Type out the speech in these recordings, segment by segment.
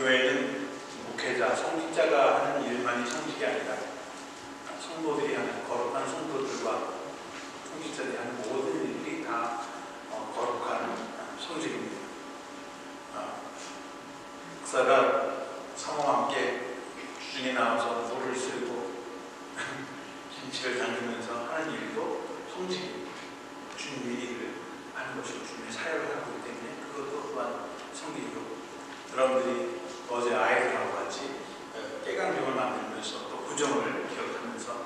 교회는 목회자, 성직자가 하는 일만이 성직이 아니라 성도들이 하는, 거룩한 성도들과 성직자들이 하는 모든 일들이 다 거룩한 성직입니다. 목사가 사모와 함께 주중에 나와서 노를 쓸고 김치를 담그면서 하는 일도 성직입니다. 주님의 일을 하는 것이고 주님의 사역을 하고 있기 때문에 그것도 또한 성직이고, 여러분들이 어제 아이들하고 같이 깨강정을 만들면서 또 구정을 기억하면서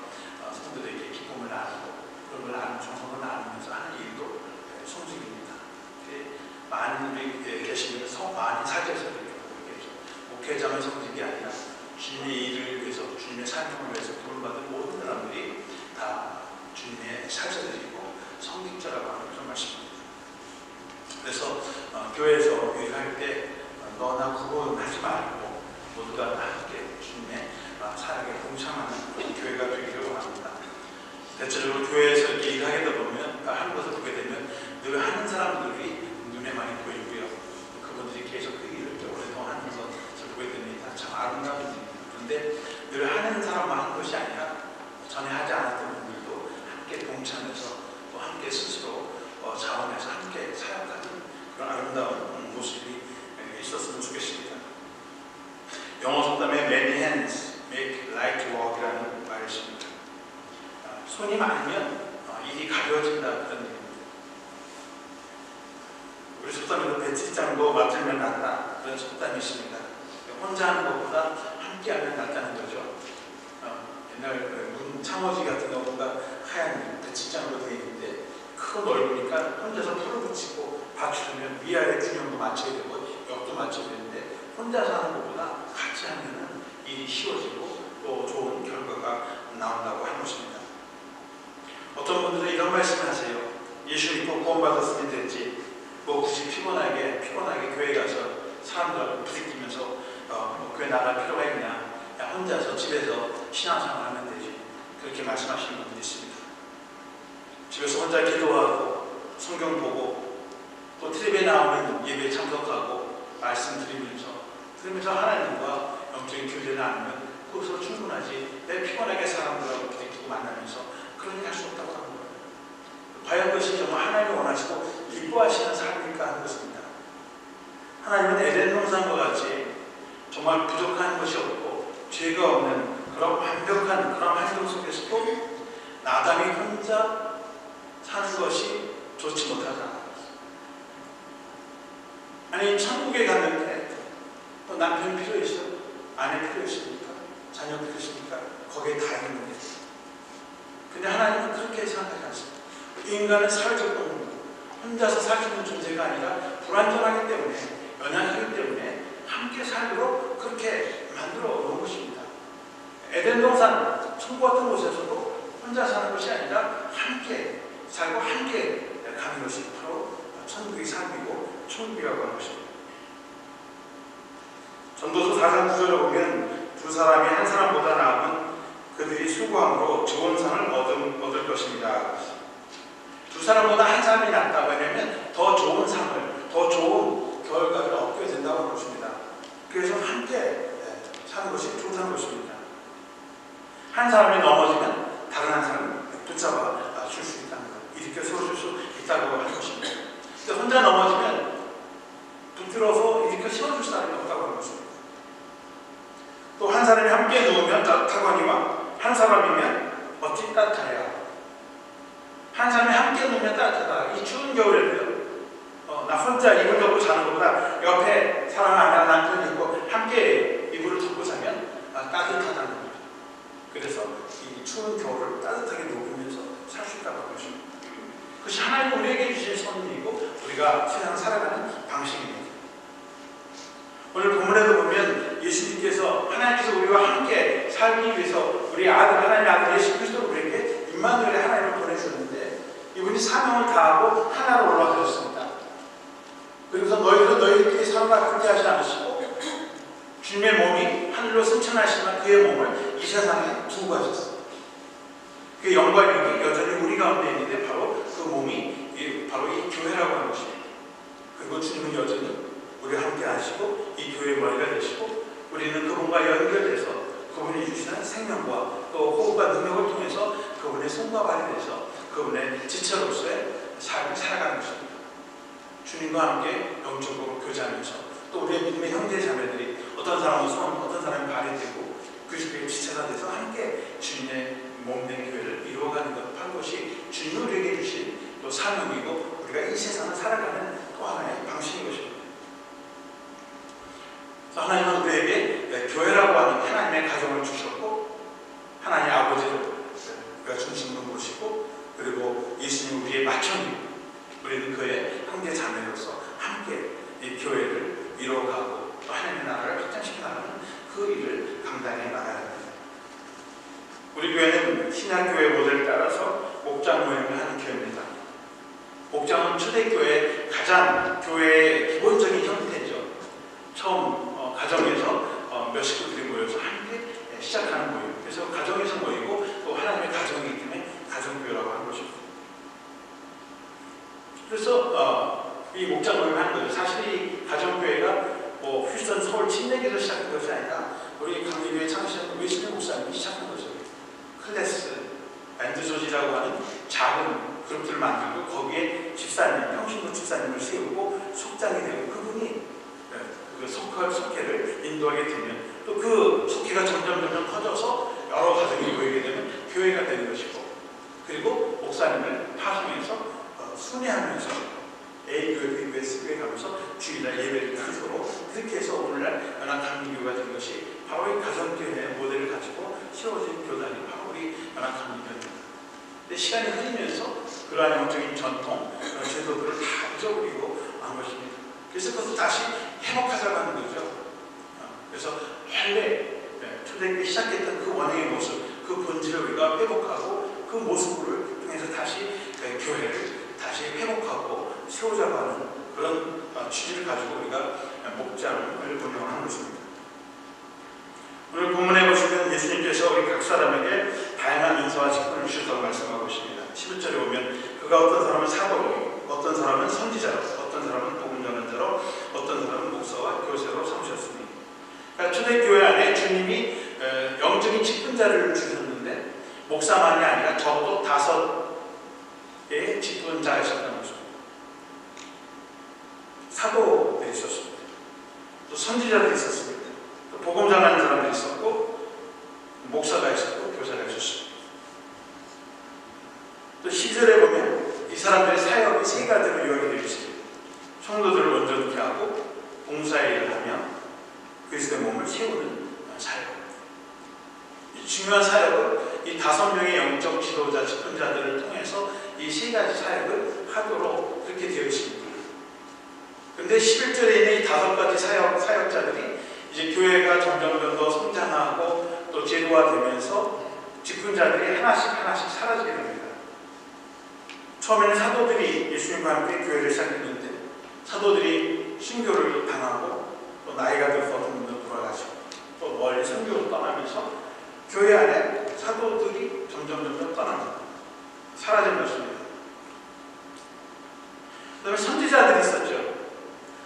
성도들에게 기쁨을 나누고 그런 걸 나누는, 정성을 나누면서 하는 일도 성직입니다. 많은 분들이 계시면 많이 사제에서 이렇게 보게 되죠. 목회자만 성직이 아니라 주님의 일을 위해서, 주님의 사명을 위해서 부름받은 모든 사람들이 다 주님의 사제들이고 성직자라고 하는 그런 말씀입니다. 그래서 교회에서 일할 때 너나 구분하지 말고 모두가 다 함께 주님의 사역에 동참하는 그런 교회가 되기를 원합니다. 대체적으로 교회에서 이렇게 일하게 되다 보면, 하는 것을 보게 되면 늘 하는 사람들이 눈에 많이 보이고요. 그분들이 계속 그 일을 오랫동안 하는 것을 보게 됩니다. 참 아름다운 일입니다. 그런데 늘 하는 사람만 하는 것이 아니라 전에 하지 않았던 분들도 함께 동참해서 또 함께 스스로 자원해서 함께 사역하는 그런 아름다운 모습이 있었으면 좋겠습니다. 영어 속담에 many hands make light work이라는 말이 있습니다. 손이 많으면 일이 가벼워진다, 그런 얘기입니다. 우리 속담에도 배치장도 맞들면 낫다, 그런 속담이 있습니다. 혼자 하는 것보다 함께 하면 낫다는 거죠. 옛날 문 창호지 같은 경우가 하얀 배치장으로 되어 있는데 크고 넓으니까 혼자서 풀을 붙이고 받치려면 위아래 균형도 맞춰야 되고 옆도 맞춰야 되는데 혼자서 하는 것보다 같이 하면 일이 쉬워지고 또 좋은 결과가 나온다고 하는 것입니다. 어떤 분들은 이런 말씀을 하세요. 예수 믿고 구원받았으면 됐지, 뭐 굳이 피곤하게 교회 가서 사람들하고 부딪히면서 교회 나갈 필요가 있냐, 혼자서 집에서 신앙생활 하면 되지, 그렇게 말씀하시는 분들이 있습니다. 집에서 혼자 기도하고 성경 보고 또 텔레비에 나오는 예배에 참석하고 말씀 들으면서 하나님과 영적인 교제를 나누면 그것으로 충분하지, 내 피곤하게 사람들하고 부딪히고 만나면서 그런 일 할 수 없다고 하는 거예요. 과연 그것이 정말 하나님이 원하시고 기뻐하시는 삶일까 하는 것입니다. 하나님은 에덴 동산과 같이 정말 부족한 것이 없고 죄가 없는 그런 완벽한 그런 환경 속에서도 아담이 혼자 사는 것이 좋지 못하다. 아니, 천국에 갔는데 또 남편 필요 있어, 아내 필요 있습니까? 자녀 필요 있습니까? 거기에 다 있는데. 근데 하나님은 그렇게 생각하지 않습니다. 인간은 사회적 동물입니다. 혼자서 살 수 있는 존재가 아니라 불완전하기 때문에, 연약하기 때문에 함께 살도록 그렇게 만들어 놓은 것입니다. 에덴 동산, 천국 같은 곳에서도 혼자 사는 것이 아니라 함께 살고 함께 가는 것이 바로 천국의 삶이고 천국이라고 하는 것입니다. 전도서 4장 9절에 보면 두 사람이 한 사람보다 나은 그들이 수고함으로 좋은 상을 얻을 것입니다. 두 사람보다 한 사람이 낫다. 왜냐하면 더 좋은 상을, 더 좋은 결과를 얻게 된다고 하는 것입니다. 그래서 함께 사는 것이 좋다는 것입니다. 한 사람이 넘어지면 다른 한 사람을 붙잡아 줄 수 있다는 것, 이렇게 서로 줄 수 있다고 하는 것입니다. 근데 혼자 넘어지면 붙들어서 이렇게 세워줄 사람이 없다고 하는 것입니다. 또 한 사람이 함께 누우면 따뜻하거니와 한 사람이면 어찌 따뜻하랴. 한 사람이 함께 누우면 따뜻하다. 이 추운 겨울에도요, 나 혼자 이불 덮고 자는 것보다 옆에 사람 아니라 남편이 있고 함께 이불을 덮고 자면 따뜻하다는 거죠. 그래서 이 추운 겨울을 따뜻하게 녹으면서 살 수 있다고 하는 것입니다. 그것이 하나님 우리에게 주신 선물이고 우리가 세상 살아가는 방식입니다. 오늘 본문에도 보면 예수님께서, 하나님께서 우리와 함께 살기 위해서 우리 아들, 하나님의 아들 예수 그리스도를 우리에게 임마누엘의 하나님을 보내주셨는데, 이분이 사명을 다하고 하나로 올라가셨습니다. 그래서 너희들은 너희들끼리 서로가 그렇게 하지 않으시고 주님의 몸이 하늘로 승천하시면 그의 몸을 이 세상에 두고 가셨습니다. 그 영광이 여전히 우리 가운데 있는데 바로 그 몸이 바로 이 교회라고 하는 것입니다. 그리고 주님은 여전히 우리와 함께 하시고 이 교회의 머리가 되시고 생명과 또 호흡과 능력을 통해서 그분의 손과 발이 돼서 그분의 지체로서의 삶을 살아가는 것입니다. 주님과 함께 영적으로 교제하면서 또 우리의 믿음의 형제 자매들이 어떤 사람은 손, 어떤 사람은 발이 되고 그리스도의 지체가 돼서 함께 주님의 몸된 교회를 이루어가는 것이 주님이 우리에게 주신 또 사명이고 우리가 이 세상을 살아가는 또 하나의 방식인 것입니다. 하나님은 우리에게 교회라고 하는 하나님의 가정을 주셨고 하나님의 아버지를 우리가 중심으로 모시고 그리고 예수님 우리의 마천이고 우리는 그의 형제 자매로서 함께 이 교회를 이루어가고 또 하나님의 나라를 확장시켜 나가는 그 일을 감당해 나가야 합니다. 우리 교회는 신약교회 모델을 따라서 목장 모임을 하는 교회입니다. 목장은 초대교회의 가장 교회의 기본적인 형태죠. 처음 가정에서 몇 식구들이 모여서 함께 시작하는 모임. 그래서 가정에서 모이고 또 하나님의 가정이기 때문에 가정교회라고 하는 것입니다. 그래서 이 목장 모임을 하는 거죠. 사실 이 가정교회가 휴스턴 서울 침례교에서 시작한 것이 아니라 우리 강리교회 창시한 웨슬리 목사님이 시작한 거죠. 클래스, 밴드조지라고 하는 작은 그룹들을 만들고 거기에 집사님, 평신도 집사님을 세우고 속장이 되고 그분이 그 속회를 인도하게 되면 또 그 속회가 점점 커져서 여러 가정이 모이게 되면 교회가 되는 것이고 그리고 목사님을 파송해서 순회하면서 A교회, B교회, C교회 가면서 주일날 예배를 드리도록 그렇게 해서 오늘날 연합감리교회가 된 것이 바로 이 가정교회의 모델을 가지고 세워진 교단이 바로 우리 연합감리교회입니다. 근데 시간이 흐르면서 그러한 영적인 전통, 그런 제도들을 다 잊어버리고 한 것입니다. 그래서 그것도 다시 회복하자고 하는 거죠. 그래서 원래 초대교회 시작했던 그 원행의 모습, 그 본질을 우리가 회복하고 그 모습을 통해서 다시 교회를 다시 회복하고 세우자고 하는 그런 취지를 가지고 우리가 목장을 운영하는 것입니다. 오늘 본문에 보시면 예수님께서 우리 각 사람에게 다양한 인사와 직분을 주셨다고 말씀하고 있습니다. 11절에 보면 그가 어떤 사람은 사도로, 어떤 사람은 선지자로, 어떤 사람은 복음 전환자로, 어떤 사람은 목사와 교사로 삼으셨습니다. 그러니까 초대교회 안에 주님이 영적인 직분자를 주셨는데 목사만이 아니라 적어도 5의 직분자가 있었다는 것입니다. 사도들이 있었습니다. 또 선지자들이 있었습니다. 또 복음 전하는 사람들이 있었고 목사가 있었고 교사가 있었습니다. 또 10절에 보면 이 사람들의 사역이 3가지로 요약이 되어 있습니다. 성도들을 온전케 하고 봉사의 일을 하며 그리스도의 몸을 세우는 사역. 이 중요한 사역을 이 5명의 영적 지도자, 직분자들을 통해서 이 3가지 사역을 하도록 그렇게 되어 있습니다. 그런데 11절에 있는 이 5가지 사역자들이 이제 교회가 점점 더 성장하고 또 제도화되면서 직분자들이 하나씩 사라지게 됩니다. 처음에는 사도들이 예수님과 함께 교회를 시작했는데 사도들이 순교를 당하고 또 나이가 들어서 어떤 분도 돌아가시고 또 멀리 선교로 떠나면서 교회 안에 사도들이 점점 떠납니다. 사라진 것입니다. 그 다음에 선지자들이 있었죠.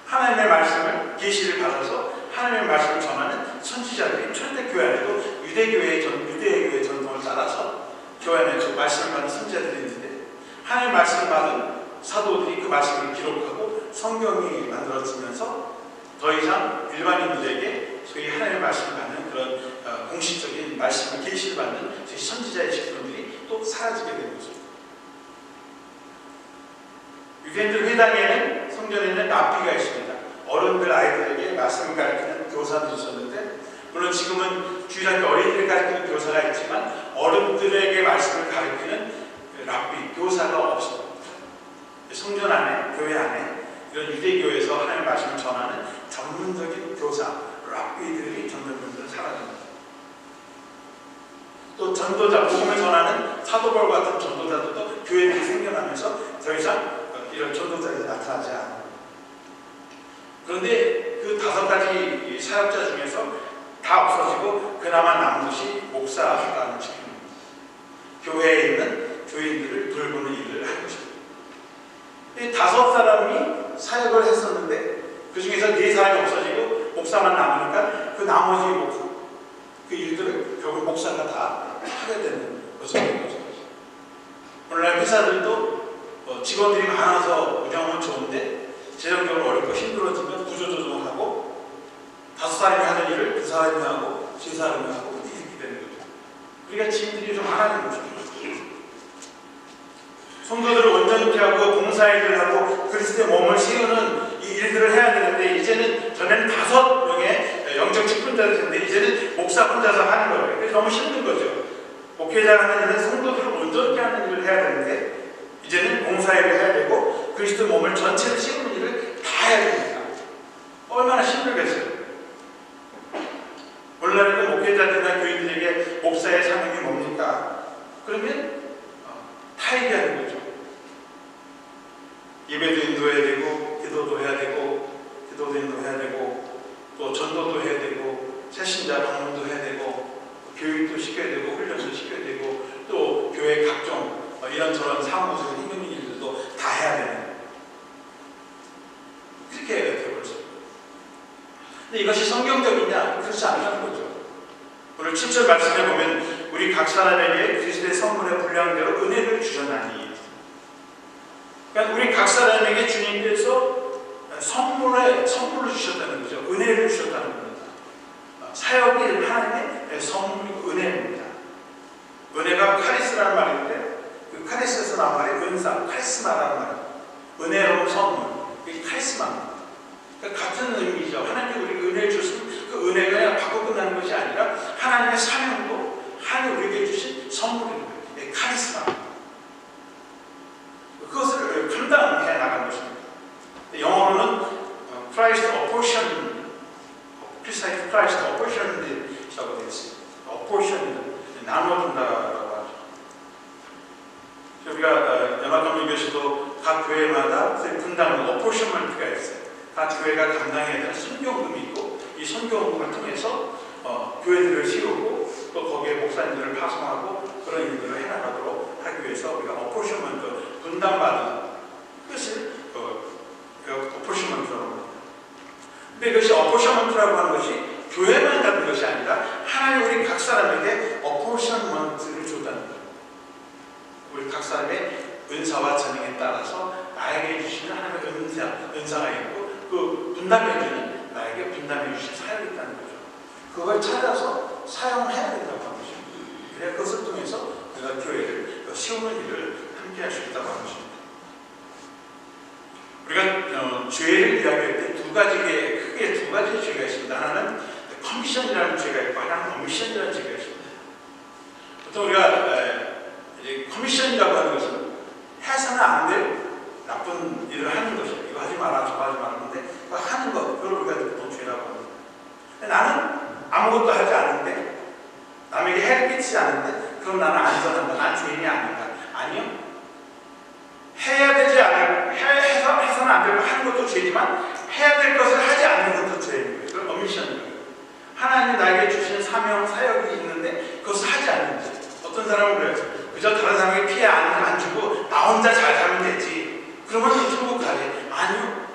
하나님의 말씀을 계시를 받아서 하나님의 말씀을 전하는 선지자들이 초대교회 안에도 유대교회의 전통을 따라서 교회 안에 말씀을 받는 선지자들이 있는데 하나님의 말씀을 받은 사도들이 그 말씀을 기록하고 성경이 만들어지면서 더 이상 일반인들에게 소위 하나님의 말씀을 받는 그런 공식적인 말씀을 계시를 받는 선지자의 직분들이 또 사라지게 되는 거죠. 유대인들 회당에는 성전에는 랍비가 있습니다. 어른들 아이들에게 말씀을 가르치는 교사들이 있었는데 물론 지금은 주일학교 어린이를 가르치는 교사가 있지만 어른들에게 말씀을 가르치는 랍비, 교사가 없습니다. 성전 안에, 교회 안에 이런 유대교에서 하나님의 말씀을 전하는 전문적인 교사, 랍비들이 점점 사라집니다. 또 전도자, 복음을 전하는 사도바울 같은 전도자들도 교회들이 생겨나면서 더 이상 이런 전도자들이 나타나지 않아요. 그런데 그 5가지 사역자 중에서 다 없어지고 그나마 남은 것이 목사라는 직분입니다. 교회에 있는 교인들을 돌보는 일을 한 것입니다. 이 5사람이 사역을 했었는데 그 중에서 4사람이 없어지고 목사만 남으니까 그 나머지 목사, 그 일들을 결국 목사가 다 하게 되는 것인 거죠. 오늘날 회사들도 직원들이 많아서 운영은 좋은데 재정적으로 어렵고 힘들어지면 구조조정하고 5사람이 하는 일을 2사람이 하고 3사람이 하고 이렇게 되는 거죠. 그러니까 짐들이 좀 많아지는 거죠. 성도들을 온전히 하고 봉사일을 하고 그리스도의 몸을 세우는 이 일들을 해야 되는데 이제는 전에는 5명의 영적 직분자들인데 이제는 목사 혼자서 하는 거예요. 그래서 너무 힘든 거죠. 목회자가 하는 일은 성도들을 온전히 하는 일을 해야 되는데 이제는 봉사일을 해야 되고 그리스도 몸을 전체를 세우는 일을 다 해야 됩니다. 얼마나 힘들겠어요. 오늘날에도 목회자들이나 교인들에게 목사의 사명이 뭡니까? 그러면 다 얘기하는 거죠. 예배도 인도해야 되고 기도도 해야 되고 기도도 인도해야 되고 또 전도도 해야 되고 새신자 방문도 해야 되고 교육도 시켜야 되고 훈련도 시켜야 되고 또 교회 각종 이런저런 사무소의 힘있는 일들도 다 해야 되는 그렇게 되어버렸어요. 근데 이것이 성경적이냐? 그렇지 않다는 거죠. 오늘 7절 말씀에 보면 우리 각 사람에게 그리스도의 선물의 분량대로 은혜를 주셨나니, 그러니까 우리 각 사람에게 주님께서 선물을 주셨다는 거죠. 은혜를 주셨다는 겁니다. 사역이 하나님의 선물이고 은혜입니다. 은혜가 카리스라는 말인데 그 카리스에서 나온 말이 은사, 카리스마라는 말이에요. 은혜로운 선물, 이게 카리스마입니다. 그러니까 같은 의미죠. 하나님이 우리에게 은혜를 주셨으면 그 은혜가 그냥 받고 끝나는 것이 아니라 하나님의 사명도 하나님 우리에게 주신 선물입니다. 카리스마. 그것을 감당해 나간 것입니다. 영어로는 Christ apportioned, Christ apportioned이라고 되어 있습니다. apportioned, 나눠준다라고 하죠. 우리가 연합감리교에서도 각 교회마다 분담, apportionment가 있어요. 각 교회가 감당해야 될 선교금이 있고 이 선교금을 통해서 교회들을 세우고 또 거기에 목사님들을 파송하고 그런 일들을 해나가도록 하기 위해서 우리가 apportionment, 분담받은 그것을 apportionment라고 합니다. 근데 이것이 apportionment라고 하는 것이 교회만 갖는 것이 아니라 하나님 우리 각 사람에게 apportionment를 줬다는 거예요. 우리 각 사람의 은사와 재능에 따라서 나에게 주시는 하나님의 은사가 있고 그 분담해주는 나에게 분담해 주신 사역이 있다는 거죠. 그걸 찾아서 사용해야 된다고 하는 것입니다. 그래야 그것을 통해서 우리가 교회를 세우는 일을 함께 할 수 있다고 하는 것입니다. 우리가 죄를 이야기할 때 크게 두 가지 죄가 있습니다. 하나는 커미션이라는 죄가 있고 하나는 오미션이라는 죄가 있습니다. 보통 우리가 커미션이라고 하는 것은 해서는 안 될 나쁜 일을 하는 것이에요. 이거 하지 마라, 저거 하지 마라. 근데 그거 하는 것, 그걸 우리가 보통 죄라고 합니다. 나는 아무것도 하지 않는데, 남에게 해를 끼치지 않는데, 그럼 나는 안전한다. 난 죄인이 아닌가. 아니요. 해서는 안 되고 하는 것도 죄지만, 해야 될 것을 하지 않는 것도 죄인 거예요. 그걸 오미션이에요. 하나님이 나에게 주신 사명, 사역이 있는데, 그것을 하지 않는 거예요. 어떤 사람은 그래요. 그저 다른 사람에게 피해 안 주고, 나 혼자 잘 살면 되지. 그러면 천국 가지. 아니요.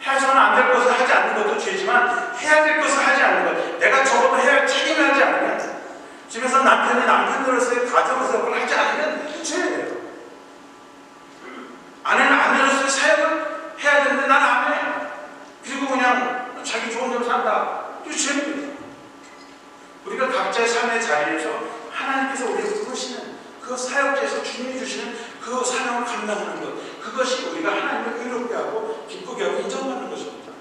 해서는 안 될 것을 하지 않는 것도 죄지만 해야 될 것을 하지 않는 것. 내가 적어도 해야 할 책임을 하지 않으면 집에서 남편으로서의 가정에서 그걸 하지 않으면 죄예요. 아내는 아내로서의 사역을 해야 되는데 난 안 해. 그리고 그냥 자기 좋은 대로 산다. 이거 죄입니다. 우리가 각자의 삶의 자리에서 하나님께서 우리에게 부르시는 그 사역자에서 주님이 주시는 그 사명을 감당하는 것, 그것이 우리가 하나님을 의롭게 하고 기쁘게 하고 인정받는 것입니다.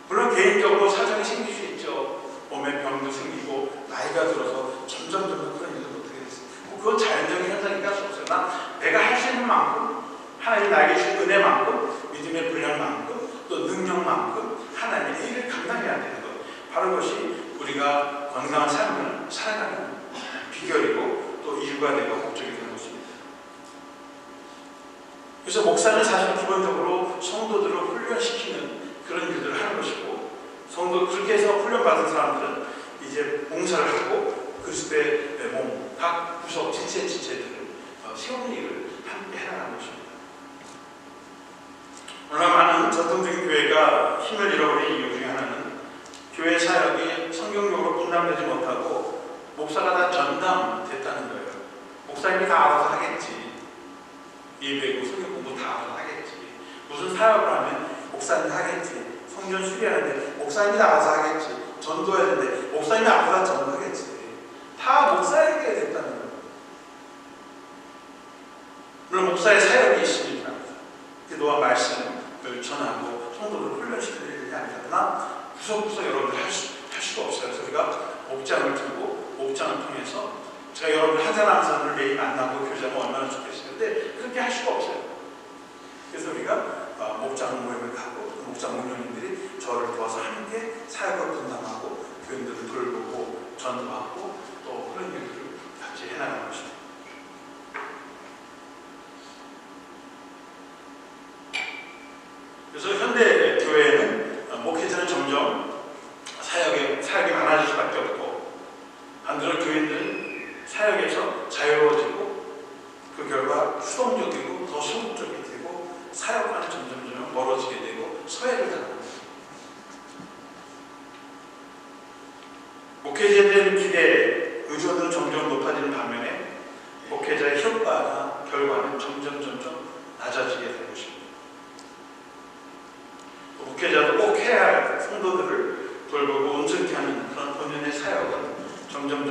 물론 개인적으로 사정이 생길 수 있죠. 몸에 병도 생기고 나이가 들어서 점점 그런 일을 못하게 됐어요. 그건 자연적인 현상이니까 없어요. 내가 할 수 있는 만큼 하나님 나에게 주신 은혜만큼 믿음의 분량만큼 또 능력만큼 하나님의 일을 감당해야 되는 것, 바로 그것이 우리가 건강한 삶을 살아가는 비결이고 또 이유가 되고 목적이 되는 것입니다. 그래서 목사는 사실 기본적으로 성도들을 훈련시키는 그런 일들을 하는 것이고, 성도 그렇게 해서 훈련받은 사람들은 이제 봉사를 하고 그리스도의 몸, 각 구석 지체들을 세우는 일을 함께 해나가는 것입니다. 오늘 많은 전통적인 교회가 힘을 잃어버린 이유 중에 하나는 교회 사역이 성경적으로 분담되지 못하고 목사가 다 전담됐다는 거예요. 목사님이 다 알아서 하겠지. 예배고 성경 공부 다 알아서 하겠지. 무슨 사역을 하면 목사님이 하겠지. 성전 수리하는데 목사님이 다 알아서 하겠지. 전도해야 되는데 목사님이 알아서 전도하겠지. 다 목사에게 됐다는 거예요. 물론 목사의 사역이 있으니까 기도와 말씀을 전하고 성도를 훈련시켜야 되지 않을까. 그러나 구석구석 여러분들 할 수가 없어요. 그래서 우리가 목장을 두고 목장을 통해서 제가 여러분들 한 사람 한 사람을 매일 만나고 교제하면 얼마나 좋겠는데 그렇게 할 수가 없어요. 그래서 우리가 목장 모임을 가고 목장 운영인들이 저를 도와서 함께 사역을 분담하고 교인들을 돌보고 전도하고 또 그런 일들을 같이 해나가는 것입니다. 그래서 현대 교회에는 목회자는 점점 사역이 많아질 수밖에 없고 반대로 교인들은 사역에서 자유로워지고 그 결과 수동적이고 더 소극적이 되고 사역과는 점점 멀어지게 되고 소외를 당합니다. 목회자에 대한 기대, 의존은 점점 높아지는 반면에 목회자의 효과나 결과는 점점 낮아지게 되는 것입니다. 목회자도 꼭 해야 할 성도들을 돌보고 온전케 하는 그런 본연의 사역은 점점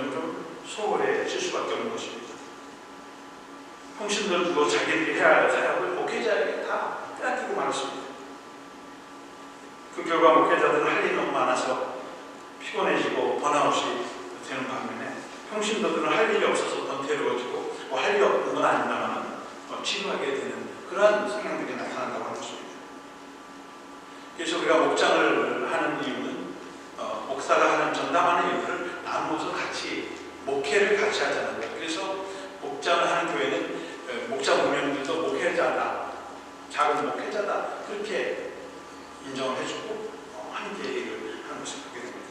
소홀해질 수밖에 없는 것입니다. 평신도를 두고 자기들이 해야 할 사역을 목회자에게 다 빼앗기고 말았습니다. 그 결과 목회자들은 할 일이 너무 많아서 피곤해지고 번아웃이 되는 반면에 평신도들은 할 일이 없어서 번태로워지고 할 일이 없는 건 아닙니다만 치료하게 되는 그런 성향들이 나타난다고 하는 것입니다. 그래서 우리가 목장을 하는 이유는 목사가 하는 전담하는 일들을 나누어서 같이 목회를 같이 하자는 거예요. 그래서 목장을 하는 교회는 목장 운영들도 목회자다, 작은 목회자다 그렇게 인정을 해주고 함께 일을 하는 것을 보게 됩니다.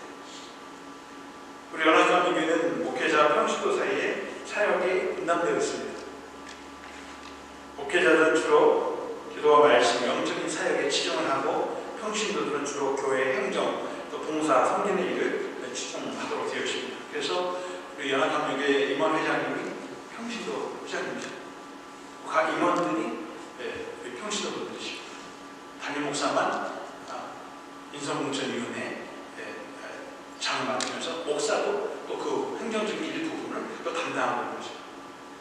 우리 연합장로교회는 목회자와 평신도 사이에 사역이 분담되어 있습니다. 목회자들은 주로 기도와 말씀, 영적인 사역에 치중을 하고 평신도들은 주로 교회 행정, 또 봉사, 섬기는 일을 치중하도록 되어 있습니다. 그래서 우리 연합장로교회 임원 회장님이 평신도 회장님이죠. 각 임원들이 평신도 분들이시고 담임 목사만 인성공천위원회 장을 맡으면서 목사도 또 그 행정적인 일부분을 또 담당하고 있는 것입니다.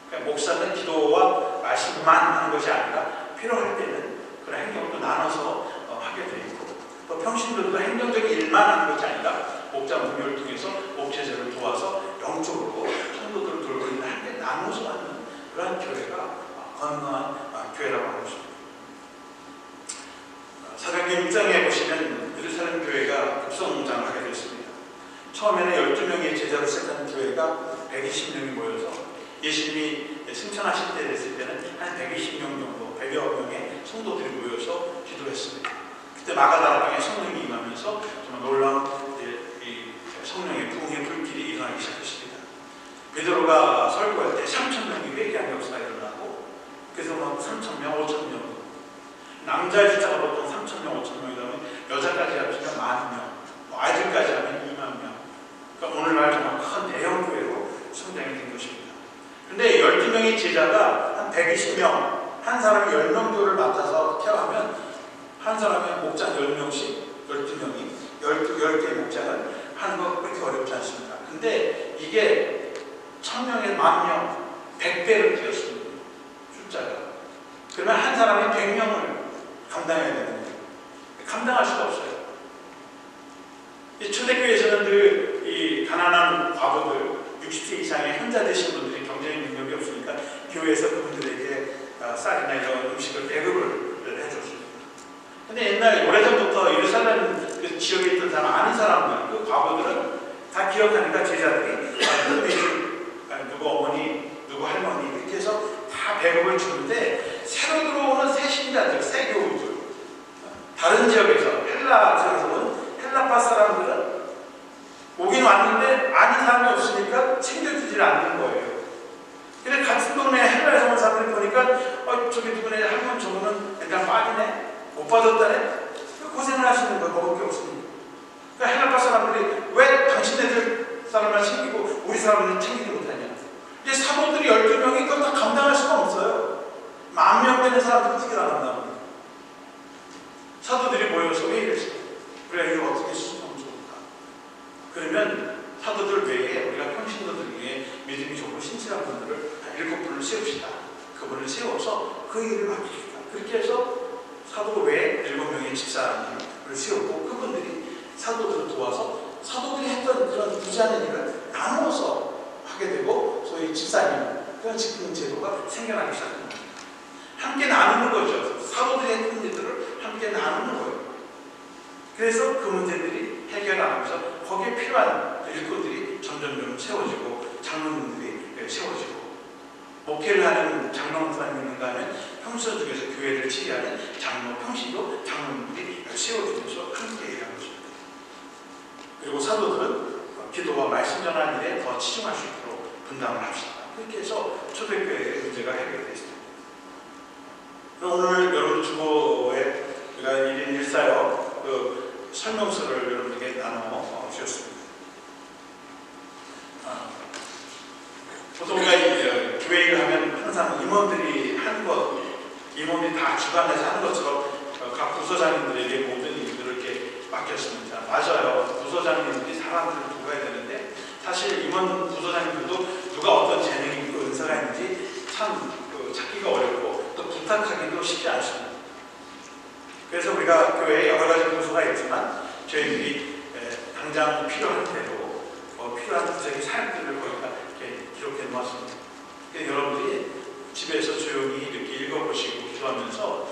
그러니까 목사는 기도와 말씀만 하는 것이 아니라 필요할 때는 그런 행정도 나눠서 하게 되어 있고 또 평신도도 행정적인 일만 하는 것이 아니라 목장 운영을 통해서 목회자를 도와서 영적으로 성도들을 돌고 있는 함께 나눠서 하는 그러한 교회가 건강한 교회라고 하는 것입니다. 사도행전 1장에 보시면 예루살렘 교회가 급성장을 하게 됐습니다. 처음에는 12명의 제자로 시작하는 교회가 120명이 모여서 예수님이 승천하실 때 됐을 때는 한 120명 정도, 100여 명의 성도들이 모여서 기도했습니다. 그때 마가다라 땅에 성령이 임하면서 정말 놀라운 성령의 부흥의 불길이 일어나기 시작했습니다. 베드로가 설교할 때 3,000명이 회개한 역사가 일어나고 그래서 3,000명, 5,000명 남자의 숫자가 보통 3,000명, 5,000명이라면 여자까지 합치면 10,000명, 아이들까지 하면 20,000명. 그러니까 오늘날 정말 큰 대형 교회로 성장이 된 것입니다. 근데 12명의 제자가 한 120명, 한 사람이 10명교를 맡아서 태어나면 한 사람이 목장 10명씩, 12명이 10개의 목장을 하는 거 그렇게 어렵지 않습니다. 근데 이게 1,000명에 10,000명, 100배를 뛰었습니다. 숫자가. 그러면 한 사람이 100명을 감당해야 되는 거예요. 감당할 수가 없어요. 이 초대교회에서는 늘 이 가난한 과부들, 60세 이상의 현자 되신 분들이 경제적 능력이 없으니까 교회에서 그분들에게 쌀이나 이런 음식을 배급을 해줬습니다. 근데 옛날 오래전부터 예루살렘 그 지역에 있던 사람, 아는 사람들, 그 과부들은 다 기억하니까 제자들이 누구 어머니, 누구 할머니 이렇게 해서 다 배급을 주는데 새로 들어오는 새 신자들, 새 교우들, 다른 지역에서 헬라 지역에서 온 헬라파 사람들은 오긴 왔는데 아는 사람이 없으니까 챙겨주질 않는 거예요. 근데 같은 동네 헬라에서 온 사람들이 보니까 저기 누구네 한번 저거는 일단 빠지네, 못 받았다네, 고생을 하시는 거예요. 먹을 게 없으니까. 그러니까 헬라파 사람들이 왜 당신네들 사람만 챙기고 우리 사람들은 챙기지 못하냐. 근데 사도들이 12명이 그걸 다 감당할 수가 없어요. 10,000명 되는 사람들은 어떻게 나간다는 거예요. 사도들이 모여서 회의를 했어요. 우리가 이걸 어떻게 수습하면 좋을까. 그러면 사도들 외에 우리가 평신도들 중에 믿음이 좋고 신실한 분들을 7분을 세웁시다. 그분을 세워서 그 일을 맡깁시다. 그렇게 해서 사도 외에 7명의 집사람을 세우고 그분들이 사도들을 도와서 사도들이 했던 그런 부지하는 일을 나누어서 하게 되고 소위 집사님 그런 지금 제도가 생겨나기 시작합니다. 함께 나누는 거죠. 사도들이 했던 일들을 함께 나누는 거예요. 그래서 그 문제들이 해결하면서 거기에 필요한 일꾼들이 점점 세워지고 장로님들이 세워지고 목회를 하는 장로사님이 있는가 하면 평소 중에서 교회를 지휘하는 장로, 평신도 장로님들이 세워지면서 함께 일하는 것입니다. 그리고 사도들은 기도와 말씀 전하는 일에 더 치중할 수 있도록 분담을 합시다. 그렇게 해서 초대교회의 문제가 해결되었습니다. 오늘 여러분 주보에 우리가 1인 1사역 그 설명서를 여러분에게 나눠 주셨습니다. 보통 우리가 교회 일을 하면 항상 임원들이 하는 것, 임원들이 다 주관해서 하는 것처럼 각 부서장님들에게 모든 일들을 이렇게 맡겼습니다. 맞아요. 부서장님들이 사람들을 도와야 되는데 사실 임원 부서장님들도 누가 어떤 재능이 있고 은사가 있는지 참 찾기가 어렵고 또 부탁하기도 쉽지 않습니다. 그래서 우리가 교회에 여러 가지 부서가 있지만 저희들이 당장 필요한 대로 필요한 부서의 사역들을 거기다 이렇게 기록해 놓았습니다. 여러분들이 집에서 조용히 이렇게 읽어보시고 기도하면서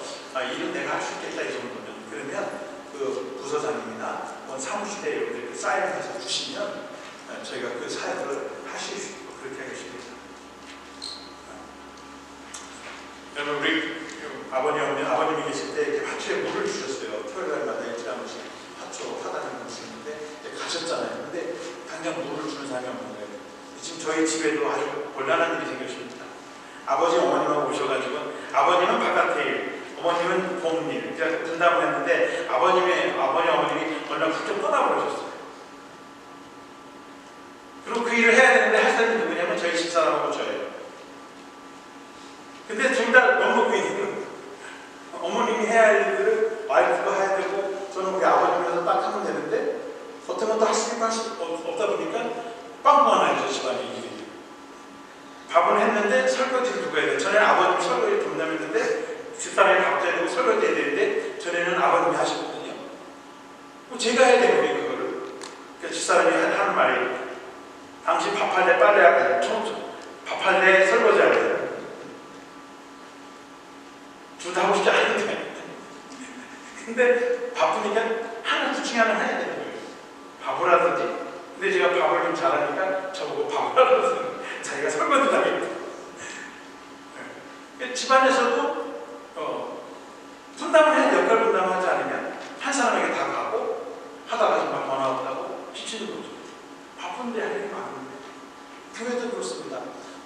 일은 내가 할 수 있겠다 이 정도면 그러면 그 부서장님이나 사무실에 여러분들 사인을 해서 주시면 저희가 그 사역을 하실 수 있고 그렇게 하겠습니다. 여러분 우리 아버님이 계실 때 이렇게 화초에 물을 주셨어요. 토요일날마다 일찍 한 번씩 화초 하다는 것이 있는데 가셨잖아요. 근데 당장 물을 주는 사람이 없는 거예요. 지금 저희 집에도 아주 곤란한 일이 생겼습니다. 아버지 어머님하고 오셔가지고 아버님은 바깥에 일, 어머님은 봄일 그냥 분담을 했는데 어머님이 어느 날 훌쩍 떠나버리셨어요. 그리고 그 일을 해야 되는데 할 사람이 누구냐면 저희 집사람하고 저예요. 근데 둘 다 너무 그 일은 어머님이 해야 할 일들을 와이프가 해야 되고 저는 우리 아버님에서 딱 하면 되는데 어떤 것도 할 수 없다 보니까 빵빵하죠 집안의 일이. 밥은 했는데 설거지를 누가 해야 돼? 전에는 아버님이 설거지 분담했는데 집사람이 밥도 해야 되고 설거지 해야 되는데 전에는 아버님이 하시거든요. 제가 해야 되는 거예요 그거를. 그러니까 집사람이 하는 말이 당신 밥할 때 빨래야 돼. 밥할 때 설거지 해야 돼. 둘 다 하고 싶지 않은데 근데 바쁘니까 하나 둘 중에 하나 해야 되는 거예요. 밥을 하든지. 근데 제가 밥을 좀 잘하니까 저보고 밥을 하라고 자기가 설거지를 하겠다. 집안에서도 분담을 해야 돼. 역할 분담을 하지 않으면 한 사람에게 다 가고 하다가 정말 번아웃 하고 지치는 거죠. 바쁜데 할 일이 많은데 교회도 그렇습니다.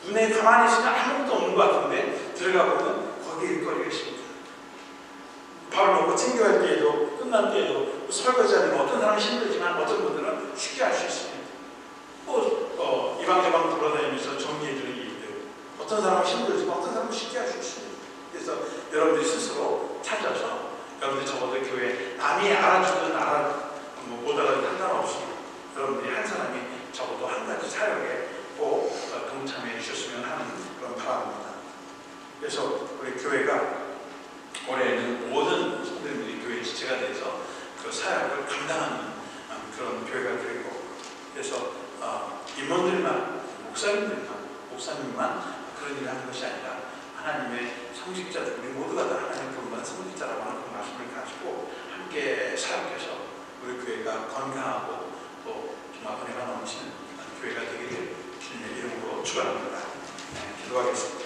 눈에 가만히 있으면 아무것도 없는 것 같은데 들어가 보면 거기에 일거리가 있습니다. 밥을 먹고 챙겨야 할 때에도 끝난 때에도 설거지하는 어떤 사람은 힘들지만 어떤 분들은 쉽게 할 수 있습니다. 이방저방 돌아다니면서 정리해주는 일들 어떤 사람은 힘들지만 어떤 사람은 쉽게 할 수 있습니다. 그래서 여러분들이 스스로 찾아서 여러분들이 적어도 교회 남이 알아주든 못 알아주든 상관없이 여러분들이 한 사람이 적어도 한 가지 사역에 꼭 동참해 주셨으면 하는 그런 바람입니다. 그래서 우리 교회가 올해는 모든 성도님들이 교회 지체가 돼서 그 사역을 감당하는 그런 교회가 되고 그래서 임원들만 목사님만 그런 일을 하는 것이 아니라 하나님의 성직자들 우리 모두가 다 하나님 부름받은 성직자라고 하는 그 말씀을 가지고 함께 사역해서 우리 교회가 건강하고 또 정말 은혜가 넘치는 교회가 되기를 주님의 이름으로 축원합니다. 기도하겠습니다.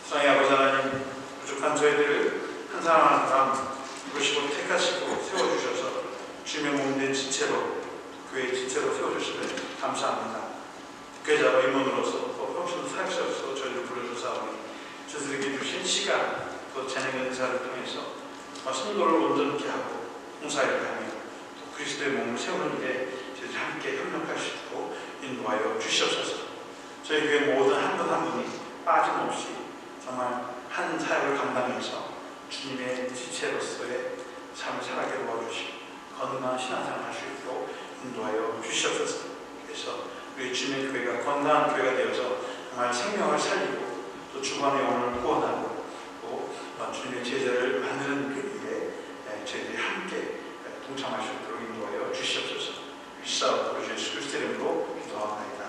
사랑의 아버지 하나님, 부족한 저희들을 한 사람 한 사람 부르시고 택하시고 세워주셔서 주님의 몸된 지체로 교회의 지체로 세워주시면 감사합니다. 교회자와 임원으로서 또 평신도 사역자로서 저희를 불러주사오니 저들에게 주신 시간 또 재능 은사를 통해서 성도를 온전케 하고 봉사일을 하며 또 그리스도의 몸을 세우는데 저희들 함께 협력할 수 있도록 인도하여 주시옵소서. 저희 교회 모든 한 분 한 분이 빠짐없이 정말 한 사역을 감당해서 주님의 지체로서의 삶을 살아가게 도와주시고 건강한 신앙생활 할 수 있도록 인도하여 주시옵소서. 그래서 우리 주님의 교회가 건강한 교회가 되어서 정말 생명을 살리고 또 주관의 영혼을 구원하고 또 주님의 제자를 만드는 그 일에 저희들이 함께 동참할 수 있도록 인도하여 주시옵소서. 위사와 예수 그리스도의 이름으로 기도합니다.